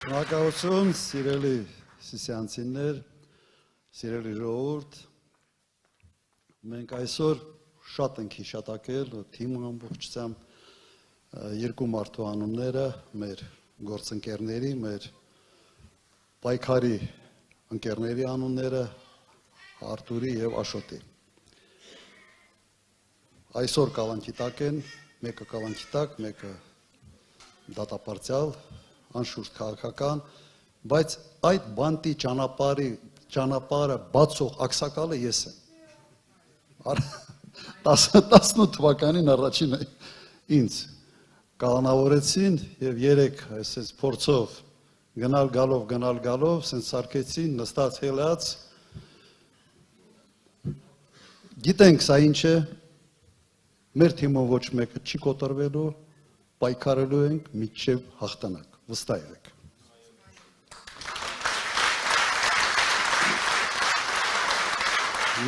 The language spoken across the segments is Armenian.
Շնորհակալություն, սիրելի սիսյանցիներ, սիրելի ժողովուրդ, մենք այսօր շատ ենք հիշատակել թիմը ամբողջությամբ երկու մարդու անունները, մեր գործընկերների, մեր պայքարի ընկերների անունները, Արտուրի և Աշոտի։ Այսօր կալանքի տակ են, մեկը կալանքի տակ, մեկը դատապարտյալ, անշուշտ քաղաքական, բայց այդ բանտի ճանապարհը բացող ակսակալը ես եմ։ 18 թվականին առաջին ինձ կալանավորեցին և երեք այսպես փորձով գնալ գալով, սենց սարքեցին, նստած հելած, գիտենք սա ինչ է, մեր թիմով ոչ մեկը չի կոտրվելու, պայքարելու ենք մինչև հաղթանակ, վստահ եղեք։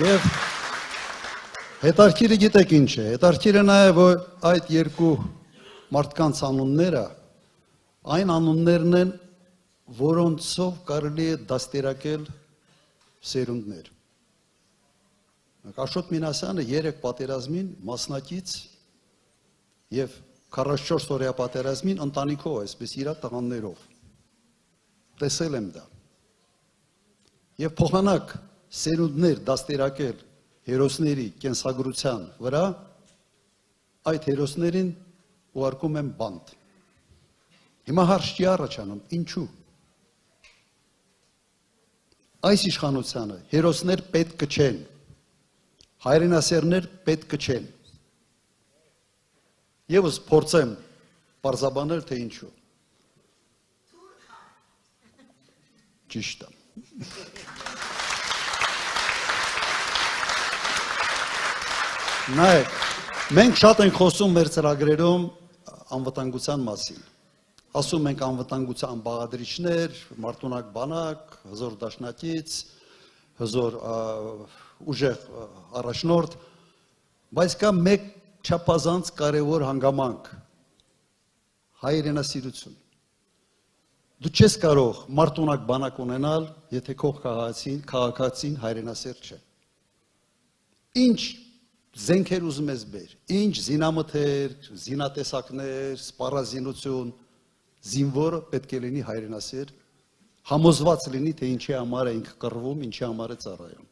Եվ հետարքիրը գիտեք ինչ է, հետարքիրը նաև որ այդ երկու մարդկանց անունները, այն անուններն են, որոնցով կարելի է դաստիարակել սերունդներ։ Աշոտ Մինասյանը 3 պատերազմին մասնակից և 44 օրյա պատերազմին ընտանիքով այսպես իր տղաներով տեսել եմ դա։ Եվ փոխանակ սերունդներ դաստիարակել հերոսների կենսագրության վրա, այդ հերոսներին ուղարկում եմ բանտ։ Հիմա հարց չի առաջանում, ինչու։ Այս իշխանությանը հերոսներ պետք չեն, հայրենասերներ պետք չեն։ Եվս փորձեմ պարզաբանել, թե ինչու։ Ճիշտ է։ Նայեք, մենք շատ ենք խոսում մեր ծրագրերում անվտանգության մասին։ Ասում ենք անվտանգության բաղադրիչներ, մարտունակ բանակ, հզոր դաշնակից, հզոր ուժեղ առաջնորդ, բայց կա մեկ չափազանց կարևոր հանգամանք, հայրենասիրություն։ Դու չես կարող մարտունակ բանակ ունենալ, եթե քո քաղաքացին հայրենասեր չէ։ Ինչ զենքեր ուզում ես բեր, ինչ զինամթեր, զինատեսակներ, սպառազինություն, զինվորը պետք է լինի հայրենասեր, համոզված լինի, թե ինչի համար է ինքը կռվում, ինչի համար է ծառայում։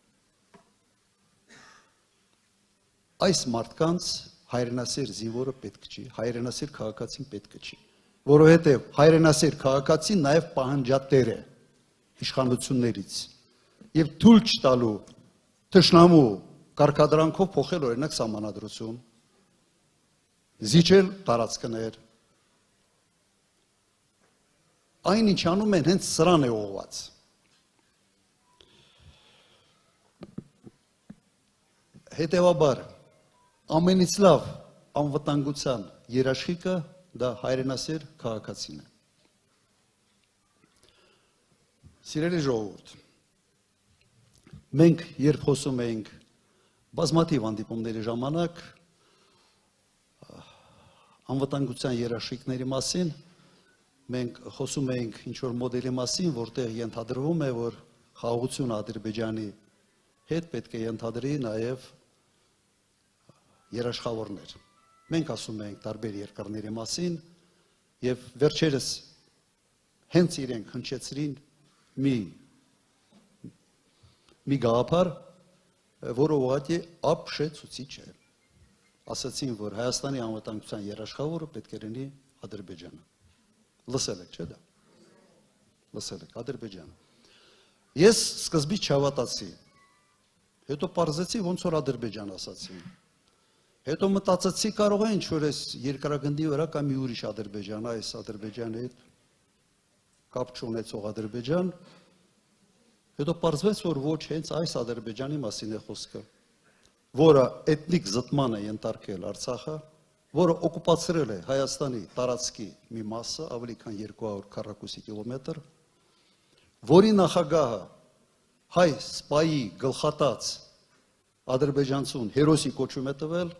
Այս մարդկանց հայրենասեր զինվորը պետք չի, հայրենասեր քաղաքացին պետք չի, որովհետև հայրենասեր քաղաքացին նաև պահանջատեր է իշխանություններից և թույլ չտալու թշնամու կարգադրանքով փոխել օրինակ սահմանադրություն, զիջել տարածքներ, այն ինչ անում են հենց սրան է ուղղված։ Հետևաբար ամենից լավ անվտանգության երաշխիքը դա հայրենասեր քաղաքացին է։ Սիրելի ժողովուրդ, մենք երբ խոսում էինք բազմաթիվ հանդիպումների ժամանակ անվտանգության երաշխիքների մասին, մենք խոսում էինք ինչ-որ մոդելի մասին, որտեղ ենթադրվում է, որ խաղաղությունը Ադրբեջանի հետ պետք է ենթադրի նաև երաշխավորներ։ Մենք ասում ենք տարբեր երկրների մասին և վերջերս հենց իրենք հնչեցրին մի գաղափար, որը ուղղակի ապշեցուցիչ է։ Ասացին, որ Հայաստանի անվտանգության երաշխավորը պետք է լինի Ադրբեջանը։ Լսել եք, չէ՞ դա։ Լսել եք, Ադրբեջանը։ Ես սկզբից չհավատացի։ Հետո պարզեցի, ոնց որ Ադրբեջան ասացին։ Հետո մտածեցի, կարող է ինչ-որ այս երկրագնդի վրա կա մի ուրիշ Ադրբեջան, այս Ադրբեջանի հետ կապ չունեցող Ադրբեջան։ Հետո պարզվեց, որ ոչ հենց այս Ադրբեջանի մասին է խոսքը, որը էթնիկ զտման է ենթարկել Արցախը, որը օկուպացրել է Հայաստանի տարածքի մի մասը, ավելի քան 200 քառակուսի կիլոմետր, որի նախագահը հայ սպայի գլխատած ադրբեջանցուն հերոսի կոչում է տվել,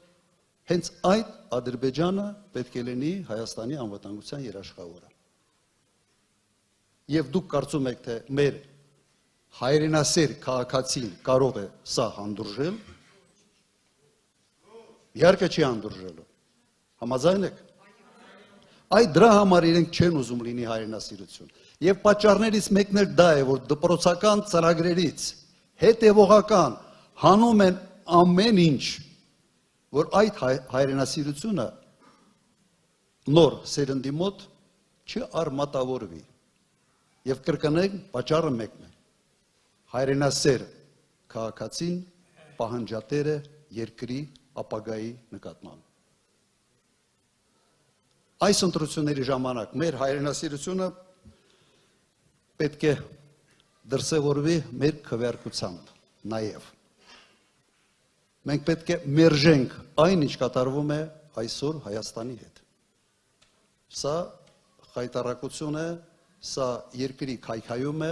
հենց այդ Ադրբեջանը պետք է լինի Հայաստանի անվտանգության երաշխավորը։ Եվ դուք կարծում եք, թե մեր հայրենասեր քաղաքացին կարող է սա հանդուրժել, իհարկե չի հանդուրժելու, համաձայն եք, այդ դրա համար իրենք չեն ուզում լինի հայրենասիրություն, և պատճառներից մեկն էլ դա է, որ դպրոցական ծրագրերից հետևողական հանում են ամեն ինչ, որ այդ հայրենասիրությունը նոր սերնդի մոտ չարմատավորվի, և կրկնենք պատճառը մեկն է, հայրենասեր քաղաքացին պահանջատեր է երկրի ապագայի նկատմամբ։ Այս ընտրությունների ժամանակ մեր հայրենասիրությունը պետք է դրսևորվի մեր քվեարկությամբ նաև։ Մենք պետք է մերժենք այն, ինչ կատարվում է այսօր Հայաստանի հետ։ Սա խայտառակություն է, սա երկրի քայքայում է,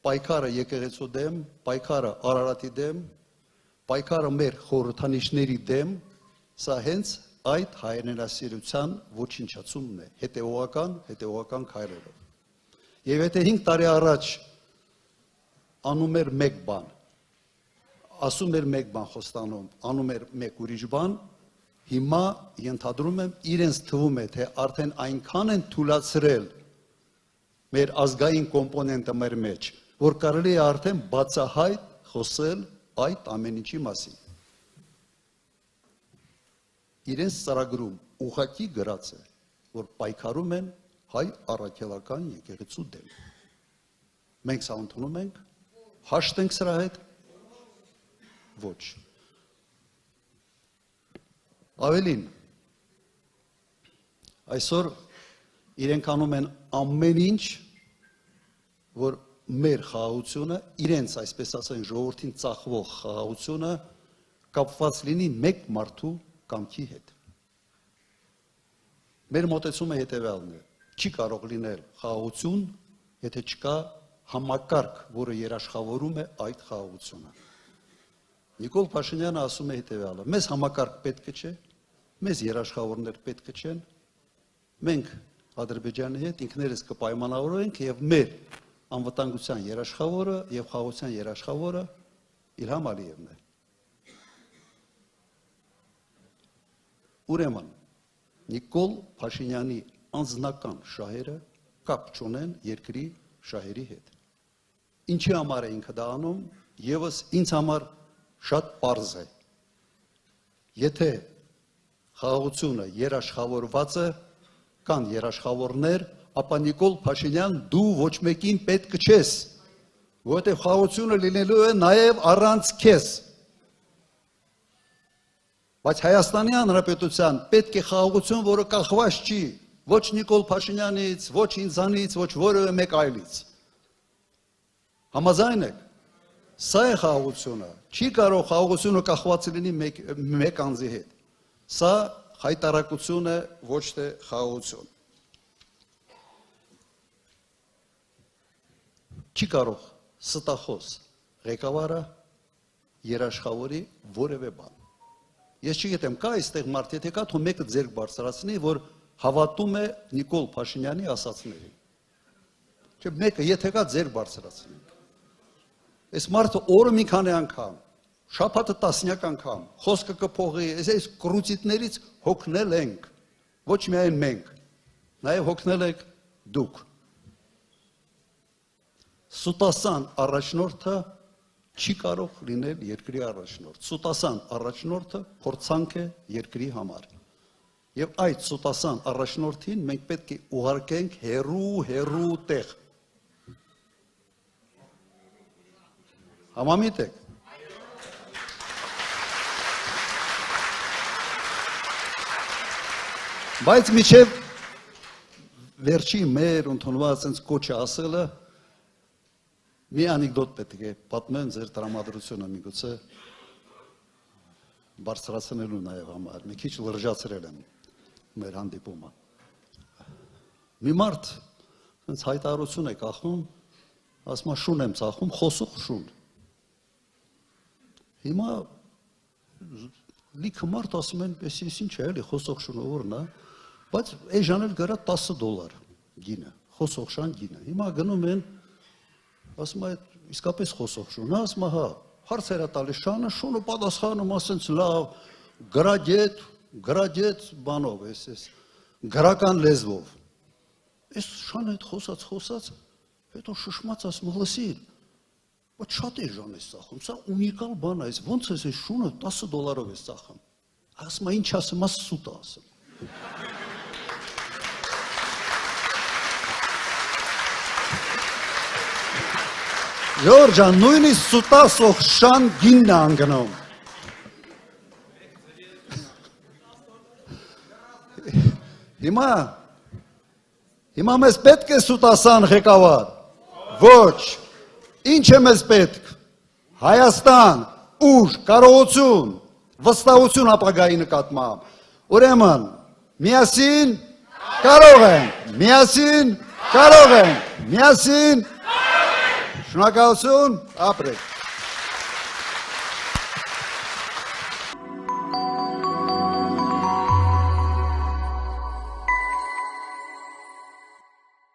պայքարը եկեղեցու դեմ, պայքարը Արարատի դեմ, պայքարը մեր խորհրդանիշների դեմ, սա հենց այդ հայրենասիրության ոչնչացումն է, հետևողական քայլերով։ Եվ եթե 5 տարի առաջ անում էր մեկ բան, ասում էր մեկ բան խոստանում, անում էր մեկ ուրիշ բան, հիմա ենթադրում եմ, իրենց թվում է, թե արդեն այնքան են թուլացրել մեր ազգային կոմպոնենտը մեր մեջ, որ կարելի է արդեն բացահայտ խոսել այդ ամեն ինչի մասին։ Իրենց ծրագրում ուղղակի գրած է, որ պայքարում են հայ առաքելական եկեղեցու դեմ։ Մենք սա ընդունում ենք, հաշտենք սրա հետ, ոչ։ Ավելին, այսօր իրենք անում են ամեն ինչ, որ մեր խաղաղությունը, իրենց այսպես ասեն ժողովրդին ծախվող խաղաղությունը կապված լինի մեկ մարդու կամքի հետ։ Մեր մոտեցումը հետևյալն է, չի կարող լինել խաղաղություն, եթե չկա համակարգ, որը երաշխավորում է այդ խաղաղությունը։ Նիկոլ Փաշինյանը ասում է հետևյալը, մեզ համակարգ պետք չէ, մեզ երաշխավորներ պետք չեն, մենք Ադրբեջանի հետ ինքներս կպայմանավորենք և մեր անվտանգության երաշխավորը և խաղաղության երաշխավորը Իլհամ Ալիևն է։ Ուրեմն, Նիկոլ Փաշինյանի անձնական շահերը կապ չունեն երկրի շահերի հետ։ Ինչի համար է ինքը դա անում, ևս ինձ համար շատ պարզ է։ Եթե խաղաղությունը երաշխավորված է, կան երաշխավորներ, ապա Նիկոլ Փաշինյան դու ոչ մեկին պետք չես, որովհետև խաղաղությունը լինելու է նաև առանց քեզ։ Բայց Հայաստանի Հանրապետության պետք է խաղաղություն, որը կախված չի ոչ Նիկոլ Փաշինյանից, ոչ ինձանից, ոչ որևէ մեկ այլից։ Համաձայն եք։ Սա է խաղաղությունը։ Չի կարող խաղաղությունը կախված լինի մեկ անձի հետ։ Սա խայտառակություն է, ոչ թե խաղաղություն։ Չի կարող ստախոս ղեկավարը երաշխավորի որևէ բան։ Ես չգիտեմ, կա այստեղ մարդ, եթե կա, թող մեկը ձեռք բարձրացնի, որ հավատում է Նիկոլ Փաշինյանի ասածներին։ Չէ, մեկը եթե կա, ձեռք բարձրացնի։ Այս մարդը օրը մի քանի անգամ, շաբաթը տասնյակ անգամ, խոսքը կփոխի, այս կրուծիտներից հոգնել ենք, ոչ միայն մենք, նաև հոգնել եք դուք։ Սուտասան առաջնորդը չի կարող լինել երկրի առաջնորդ։ Սուտասան առաջնորդը փորձանք է երկրի համար։ Եվ այդ սուտասան առաջնորդին մենք պետք է ուղարկենք հեռու տեղ։ Համամիտ եք։ Բայց միջև վերջի մեր ընդունված կոչը ասելը մի անեկդոտ պետք է պատմեմ ձեր տրամադրությունը միգուցե բարձրացնելու նաև համար, մի քիչ լրջացրել եմ մեր հանդիպումը։ Մի մարդ հայտարարություն է կախում, ասում է շուն եմ ծախում, խոսող շուն։ Հիմա լիքը մարդ ասում են, ես ինչ է էլի խոսող շունը որն է, բայց էժան էլ գրա $10 գինը, խոսող շան գինը։ Հիմա գնում են, ասում է, իսկապես խոսող շուն, ասում է, հա, հարցեր է տալիս շանը, շունը պատասխանում, ասենց լավ, գրագետ բանով, ես գրական լեզվով։ Ես շանը հետ խոսած, հետո շշմաց ասում, լսի, բայց շատ է ժան ես ծախում, սա ունիկալ բան է, ոնց ես այս շունը $10 ես ծախում։ Ասում է, ինչ ասում, ասում սուտ է ասում։ Ժորջան, նույնիսկ սուտասող շան գինն է անգնում։ Հիմա մեզ պետք է սուտասան ղեկավար։ Ոչ, ինչ է մեզ պետք։ Հայաստան, ուժ, կարողություն, վստահություն ապագայի նկատմամբ։ Ուրեմն, միասին կարող ենք, միասին կարող ենք, միասին շնորհակալություն, ապրեք։